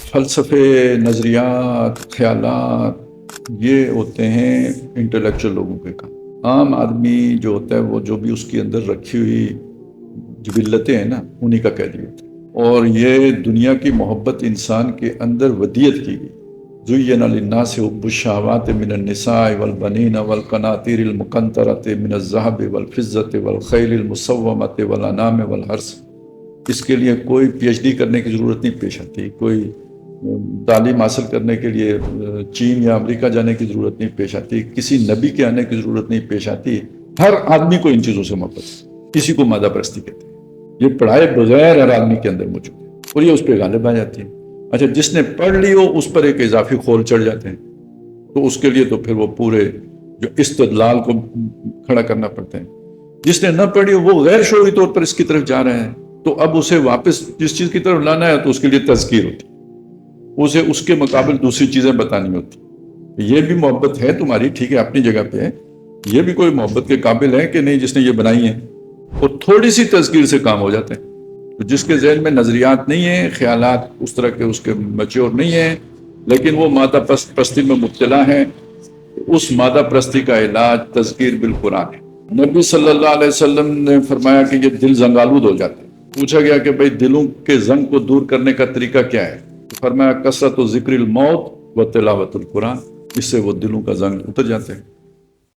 فلسفے، نظریات، خیالات یہ ہوتے ہیں انٹلیکچوئل لوگوں کے کام۔ عام آدمی جو ہوتا ہے وہ جو بھی اس کے اندر رکھی ہوئی جبلتیں ہیں نا انہی کا قیدی ہوتا ہے، اور یہ دنیا کی محبت انسان کے اندر ودیت کی گئی۔ زُيِّنَ لِلنَّاسِ حُبُّ الشَّهَوَاتِ مِنَ النِّسَاءِ وَالْبَنِينَ وَالْقَنَاطِيرِ الْمُقَنطَرَةِ مِنَ الذَّهَبِ وَالْفِضَّةِ وَالْخَيْلِ الْمُسَوَّمَةِ وَالْأَنْعَامِ وَالْحَرْثِ۔ اس کے لیے کوئی پی ایچ ڈی کرنے کی ضرورت نہیں پیش آتی، کوئی تعلیم حاصل کرنے کے لیے چین یا امریکہ جانے کی ضرورت نہیں پیش آتی، کسی نبی کے آنے کی ضرورت نہیں پیش آتی۔ ہر آدمی کو ان چیزوں سے محبت ہے، اسی کو مادہ پرستی کہتے ہیں۔ یہ پڑھائے بغیر ہر آدمی کے اندر موجود ہے اور یہ اس پہ غالب آ جاتی ہے۔ اچھا، جس نے پڑھ لی ہو اس پر ایک اضافی خول چڑھ جاتے ہیں، تو اس کے لیے تو پھر وہ پورے جو استدلال کو کھڑا کرنا پڑتا ہے۔ جس نے نہ پڑھی ہو وہ غیر شعوری طور پر اس کی طرف جا رہے ہیں، تو اب اسے واپس جس چیز کی طرف لانا ہے تو اس کے لیے تذکیر ہوتی، اسے اس کے مقابل دوسری چیزیں بتانی ہوتی۔ یہ بھی محبت ہے تمہاری، ٹھیک ہے، اپنی جگہ پہ ہے، یہ بھی کوئی محبت کے قابل ہے کہ نہیں جس نے یہ بنائی ہے، اور تھوڑی سی تذکیر سے کام ہو جاتا ہے۔ تو جس کے ذہن میں نظریات نہیں ہیں، خیالات اس طرح کے اس کے میچور نہیں ہیں، لیکن وہ مادہ پرستی میں مبتلا ہیں، اس مادہ پرستی کا علاج تذکیر بالقرآن ہے۔ نبی صلی اللہ علیہ وسلم نے فرمایا کہ یہ دل زنگالود ہو جاتا ہے۔ پوچھا گیا کہ بھئی دلوں کے زنگ کو دور کرنے کا طریقہ کیا ہے؟ فرمایا کثرت ذکر الموت و تلاوت القرآن، اس سے وہ دلوں کا زنگ اتر جاتے ہیں۔